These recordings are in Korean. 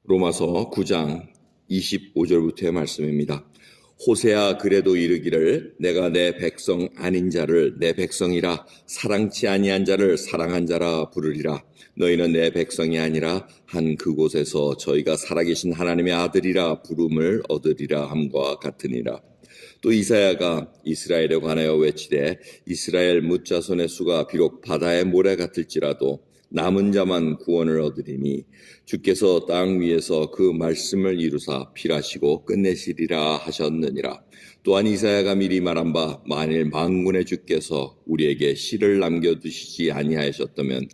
로마서 9장 25절부터의 말씀입니다. 호세아 그래도 이르기를 내가 내 백성 아닌 자를 내 백성이라 사랑치 아니한 자를 사랑한 자라 부르리라. 너희는 내 백성이 아니라 한 그곳에서 저희가 살아계신 하나님의 아들이라 부름을 얻으리라 함과 같으니라. 또 이사야가 이스라엘에 관하여 외치되 이스라엘 뭇자손의 수가 비록 바다의 모래 같을지라도 남은 자만 구원을 얻으리니 주께서 땅 위에서 그 말씀을 이루사 필하시고 끝내시리라 하셨느니라. 또한 이사야가 미리 말한 바 만일 만군의 주께서 우리에게 씨를 남겨두시지 아니하셨다면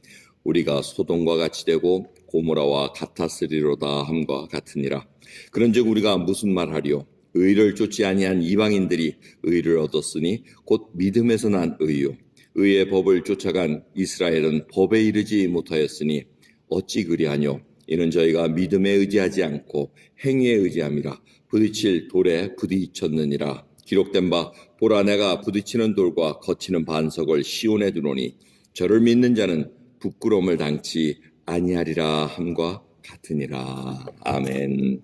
우리가 소돔과 같이 되고 고모라와 같았으리로다 함과 같으니라. 그런즉 우리가 무슨 말하리요? 의를 쫓지 아니한 이방인들이 의를 얻었으니 곧 믿음에서 난 의요. 의의 법을 쫓아간 이스라엘은 법에 이르지 못하였으니 어찌 그리하뇨? 이는 저희가 믿음에 의지하지 않고 행위에 의지함이라. 부딪힐 돌에 부딪혔느니라. 기록된 바 보라 내가 부딪히는 돌과 거치는 반석을 시온에 두노니 저를 믿는 자는 부끄러움을 당치 아니하리라 함과 같으니라. 아멘.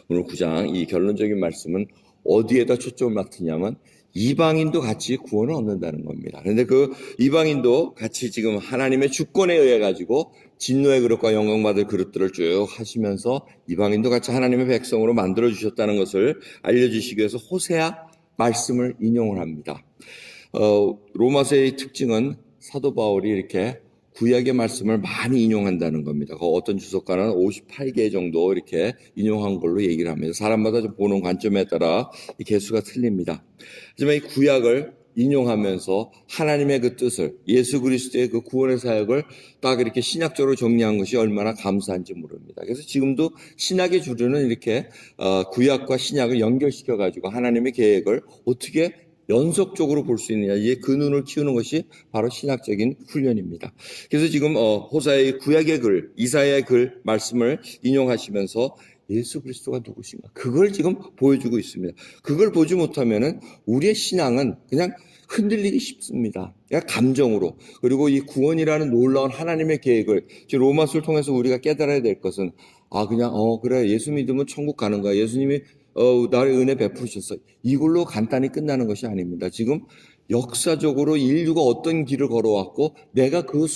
오늘 9장 이 결론적인 말씀은 어디에다 초점을 맞추냐면 이방인도 같이 구원을 얻는다는 겁니다. 그런데 그 이방인도 같이 지금 하나님의 주권에 의해 가지고 진노의 그릇과 영광받을 그릇들을 쭉 하시면서 이방인도 같이 하나님의 백성으로 만들어 주셨다는 것을 알려주시기 위해서 호세아 말씀을 인용을 합니다. 로마서의 특징은 사도 바울이 이렇게 구약의 말씀을 많이 인용한다는 겁니다. 그 어떤 주석가는 58개 정도 이렇게 인용한 걸로 얘기를 합니다. 사람마다 좀 보는 관점에 따라 이 개수가 틀립니다. 하지만 이 구약을 인용하면서 하나님의 그 뜻을, 예수 그리스도의 그 구원의 사역을 딱 이렇게 신약적으로 정리한 것이 얼마나 감사한지 모릅니다. 그래서 지금도 신약의 주류는 이렇게 구약과 신약을 연결시켜가지고 하나님의 계획을 어떻게 연속적으로 볼 수 있느냐, 이제 그 눈을 키우는 것이 바로 신학적인 훈련입니다. 그래서 지금 호사의 구약의 글, 이사야의 글 말씀을 인용하시면서 예수 그리스도가 누구신가, 그걸 지금 보여주고 있습니다. 그걸 보지 못하면은 우리의 신앙은 그냥 흔들리기 쉽습니다. 그냥 감정으로. 그리고 이 구원이라는 놀라운 하나님의 계획을 지금 로마서를 통해서 우리가 깨달아야 될 것은 그냥 그래, 예수 믿으면 천국 가는 거야, 예수님이 나를 은혜 베푸셨어, 이걸로 간단히 끝나는 것이 아닙니다. 지금 역사적으로 인류가 어떤 길을 걸어왔고 내가 그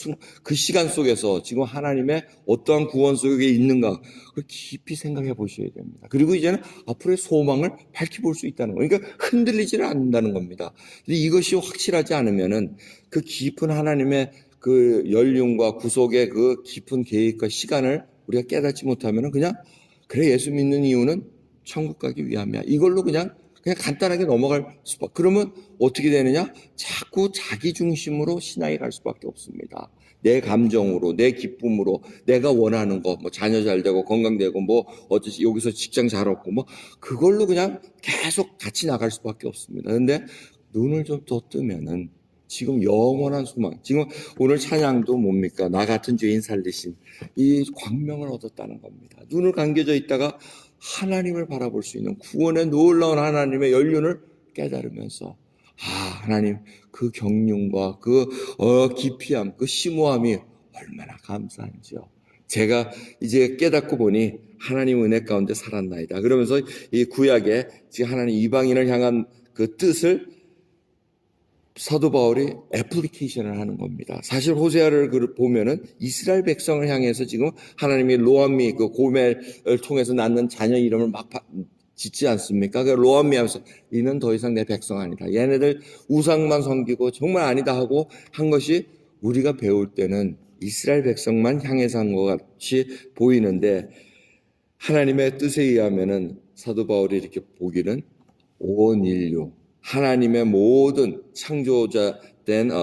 시간 속에서 지금 하나님의 어떠한 구원 속에 있는가, 그걸 깊이 생각해 보셔야 됩니다. 그리고 이제는 앞으로의 소망을 밝히 볼 수 있다는 거예요. 그러니까 흔들리지를 않는다는 겁니다. 근데 이것이 확실하지 않으면은 그 깊은 하나님의 그 연륜과 구속의 그 깊은 계획과 시간을 우리가 깨닫지 못하면은 그냥 그래, 예수 믿는 이유는 천국 가기 위함이야, 이걸로 그냥 간단하게 넘어갈 수밖에. 그러면 어떻게 되느냐? 자꾸 자기 중심으로 신앙이 갈 수밖에 없습니다. 내 감정으로, 내 기쁨으로, 내가 원하는 거, 뭐 자녀 잘 되고 건강되고 뭐 어쩌지, 여기서 직장 잘 얻고 뭐 그걸로 그냥 계속 같이 나갈 수밖에 없습니다. 그런데 눈을 좀 더 뜨면은 지금 영원한 소망, 지금 오늘 찬양도 뭡니까? 나 같은 죄인 살리신 이 광명을 얻었다는 겁니다. 눈을 감겨져 있다가 하나님을 바라볼 수 있는 구원의 놀라운 하나님의 연륜을 깨달으면서 하나님 그 경륜과 그 기피함, 그 심오함이 얼마나 감사한지요. 제가 이제 깨닫고 보니 하나님 은혜 가운데 살았나이다. 그러면서 이 구약에 지금 하나님 이방인을 향한 그 뜻을 사도 바울이 애플리케이션을 하는 겁니다. 사실 호세아를 보면은 이스라엘 백성을 향해서 지금 하나님이 로암미 그 고멜을 통해서 낳는 자녀 이름을 막 짓지 않습니까? 그 로암미 하면서 이는 더 이상 내 백성 아니다, 얘네들 우상만 섬기고 정말 아니다 하고 한 것이 우리가 배울 때는 이스라엘 백성만 향해서 한 것 같이 보이는데, 하나님의 뜻에 의하면은 사도 바울이 이렇게 보기는 온 인류, 하나님의 모든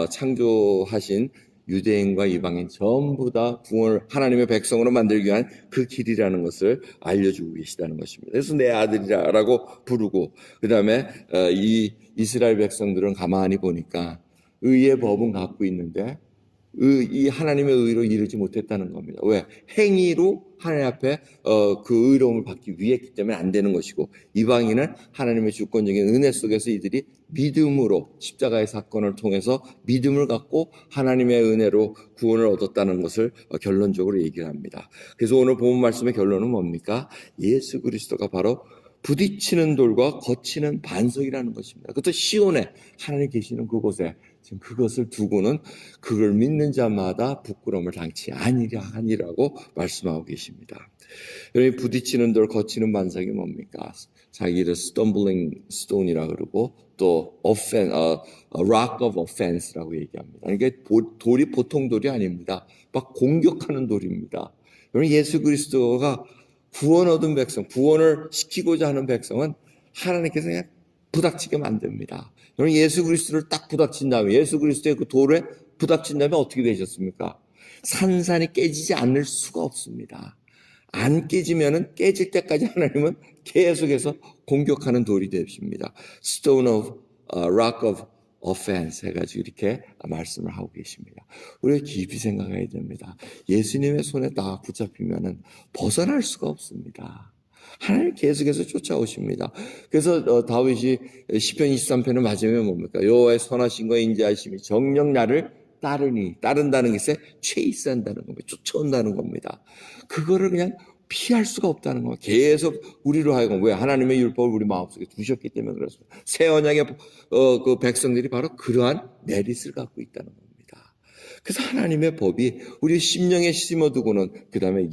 창조하신 유대인과 이방인 전부 다 구원을 하나님의 백성으로 만들기 위한 그 길이라는 것을 알려주고 계시다는 것입니다. 그래서 내 아들이라고 부르고, 그 다음에 이 이스라엘 백성들은 가만히 보니까 의의 법은 갖고 있는데 이 하나님의 의로 이르지 못했다는 겁니다. 왜? 행위로 하나님 앞에 그 의로움을 받기 위했기 때문에 안 되는 것이고, 이방인은 하나님의 주권적인 은혜 속에서 이들이 믿음으로 십자가의 사건을 통해서 믿음을 갖고 하나님의 은혜로 구원을 얻었다는 것을 결론적으로 얘기를 합니다. 그래서 오늘 본 말씀의 결론은 뭡니까? 예수 그리스도가 바로 부딪히는 돌과 거치는 반석이라는 것입니다. 그것도 시온에 하나님 계시는 그곳에 지금 그것을 두고는 그걸 믿는 자마다 부끄러움을 당치 아니라고 말씀하고 계십니다. 여러분, 부딪히는 돌, 거치는 반석이 뭡니까? 자기를 stumbling stone이라 그러고 또 rock of offense라고 얘기합니다. 이게 돌이 보통 돌이 아닙니다. 막 공격하는 돌입니다. 여러분, 예수 그리스도가 구원 얻은 백성, 구원을 시키고자 하는 백성은 하나님께서 그냥 부닥치게 만듭니다. 여러분, 예수 그리스도를 딱 부닥친 다음에, 예수 그리스도의 그 돌에 부닥친 다음에 어떻게 되셨습니까? 산산이 깨지지 않을 수가 없습니다. 안 깨지면은 깨질 때까지 하나님은 계속해서 공격하는 돌이 되십니다. Stone of rock of offense 해가지고 이렇게 말씀을 하고 계십니다. 우리가 깊이 생각해야 됩니다. 예수님의 손에 딱 붙잡히면은 벗어날 수가 없습니다. 하나님 계속해서 쫓아오십니다. 그래서 다윗이 시편 23편을 맞으면 뭡니까? 여호와의 선하심과 인자하심이 정녕 나를 따른다는 것에 체이스한다는 겁니다. 쫓아온다는 겁니다. 그거를 그냥 피할 수가 없다는 겁니다. 계속 우리로 하여금, 왜? 하나님의 율법을 우리 마음속에 두셨기 때문에 그렇습니다. 새 언약의 그 백성들이 바로 그러한 메릿을 갖고 있다는 겁니다. 그래서 하나님의 법이 우리 심령에 심어두고는 그 다음에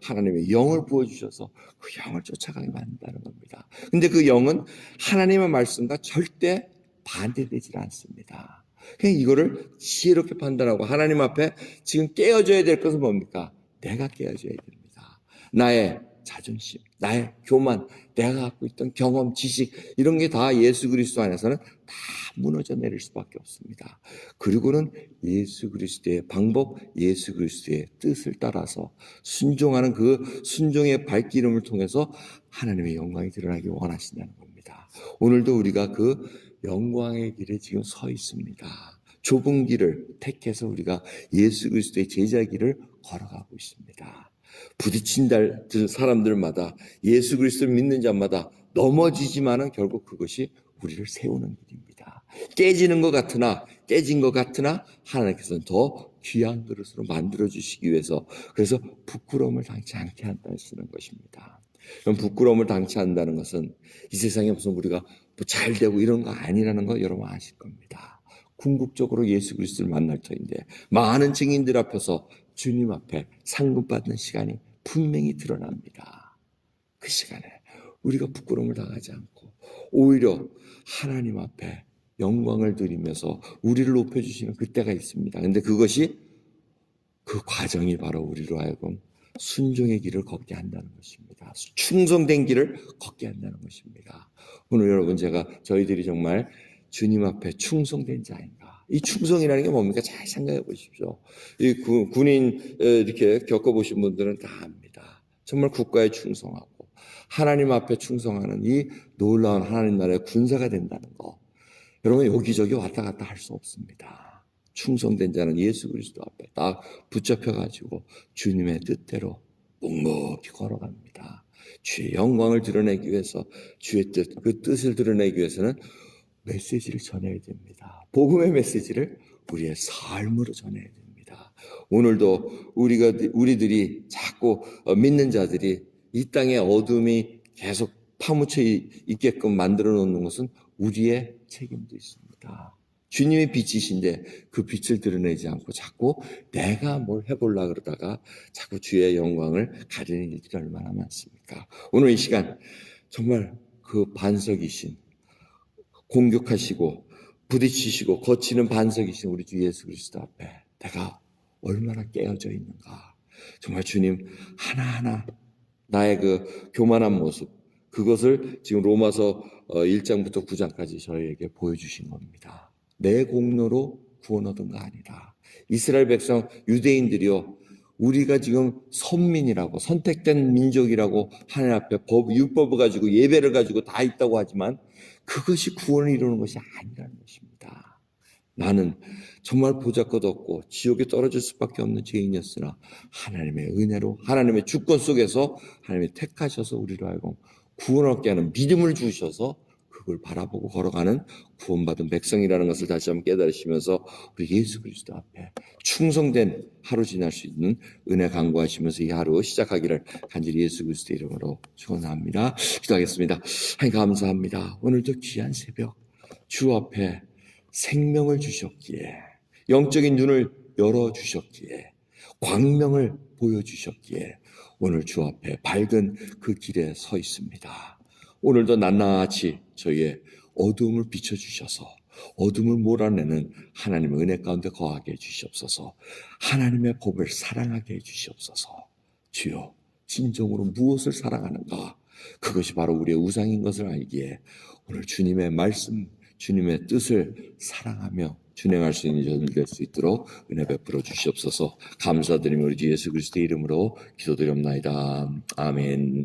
하나님의 영을 부어주셔서 그 영을 쫓아가게 만든다는 겁니다. 근데 그 영은 하나님의 말씀과 절대 반대되지 않습니다. 그냥 이거를 지혜롭게 판단하고 하나님 앞에 지금 깨어져야 될 것은 뭡니까? 내가 깨어져야 됩니다. 나의 자존심, 나의 교만, 내가 갖고 있던 경험, 지식, 이런 게 다 예수 그리스도 안에서는 다 무너져 내릴 수밖에 없습니다. 그리고는 예수 그리스도의 방법, 예수 그리스도의 뜻을 따라서 순종하는 그 순종의 발기름을 통해서 하나님의 영광이 드러나기 원하신다는 겁니다. 오늘도 우리가 그 영광의 길에 지금 서 있습니다. 좁은 길을 택해서 우리가 예수 그리스도의 제자 길을 걸어가고 있습니다. 부딪힌 사람들마다, 예수 그리스도를 믿는 자마다 넘어지지만은 결국 그것이 우리를 세우는 길입니다. 깨진 것 같으나 하나님께서는 더 귀한 그릇으로 만들어주시기 위해서, 그래서 부끄러움을 당치 않게 한다는 것입니다. 그럼 부끄러움을 당치 않는다는 것은 이 세상에 무슨 우리가 뭐 잘 되고 이런 거 아니라는 거 여러분 아실 겁니다. 궁극적으로 예수 그리스도를 만날 터인데 많은 증인들 앞에서 주님 앞에 상급받는 시간이 분명히 드러납니다. 그 시간에 우리가 부끄러움을 당하지 않고 오히려 하나님 앞에 영광을 드리면서 우리를 높여주시는 그때가 있습니다. 근데 그것이, 그 과정이 바로 우리로 하여금 순종의 길을 걷게 한다는 것입니다. 충성된 길을 걷게 한다는 것입니다. 오늘 여러분, 저희들이 정말 주님 앞에 충성된 자인가? 이 충성이라는 게 뭡니까? 잘 생각해 보십시오. 이 군인 이렇게 겪어보신 분들은 다 압니다. 정말 국가에 충성하고 하나님 앞에 충성하는 이 놀라운 하나님 나라의 군사가 된다는 거. 여러분, 여기저기 왔다 갔다 할 수 없습니다. 충성된 자는 예수 그리스도 앞에 딱 붙잡혀가지고 주님의 뜻대로 묵묵히 걸어갑니다. 주의 영광을 드러내기 위해서, 주의 뜻, 그 뜻을 드러내기 위해서는 메시지를 전해야 됩니다. 복음의 메시지를 우리의 삶으로 전해야 됩니다. 오늘도 우리들이 자꾸 믿는 자들이 이 땅의 어둠이 계속 파묻혀 있게끔 만들어 놓는 것은 우리의 책임도 있습니다. 주님의 빛이신데 그 빛을 드러내지 않고 자꾸 내가 뭘 해보려고 그러다가 자꾸 주의 영광을 가리는 일들이 얼마나 많습니까? 오늘 이 시간 정말 그 반석이신, 공격하시고 부딪히시고 거치는 반석이신 우리 주 예수 그리스도 앞에 내가 얼마나 깨어져 있는가. 정말 주님 하나하나 나의 그 교만한 모습, 그것을 지금 로마서 1장부터 9장까지 저희에게 보여주신 겁니다. 내 공로로 구원 얻은 거 아니다. 이스라엘 백성 유대인들이요, 우리가 지금 선민이라고, 선택된 민족이라고 하나님 앞에 율법을 가지고 예배를 가지고 다 있다고 하지만 그것이 구원을 이루는 것이 아니라는 것입니다. 나는 정말 보잘것없고 지옥에 떨어질 수밖에 없는 죄인이었으나 하나님의 은혜로 하나님의 주권 속에서 하나님이 택하셔서 우리로 하여금 구원 얻게 하는 믿음을 주셔서 그걸 바라보고 걸어가는 구원받은 백성이라는 것을 다시 한번 깨달으시면서 우리 예수 그리스도 앞에 충성된 하루 지날 수 있는 은혜 간구하시면서 이 하루 시작하기를 간절히 예수 그리스도 이름으로 축원합니다. 기도하겠습니다. 하나님 감사합니다. 오늘도 귀한 새벽 주 앞에 생명을 주셨기에 영적인 눈을 열어주셨기에 광명을 보여주셨기에 오늘 주 앞에 밝은 그 길에 서 있습니다. 오늘도 낱낱이 저희의 어둠을 비춰주셔서 어둠을 몰아내는 하나님의 은혜 가운데 거하게 해주시옵소서. 하나님의 법을 사랑하게 해주시옵소서. 주여 진정으로 무엇을 사랑하는가? 그것이 바로 우리의 우상인 것을 알기에 오늘 주님의 말씀 주님의 뜻을 사랑하며 준행할 수 있는 저들 될 수 있도록 은혜 베풀어 주시옵소서. 감사드리며 우리 주 예수 그리스도의 이름으로 기도드립나이다. 아멘.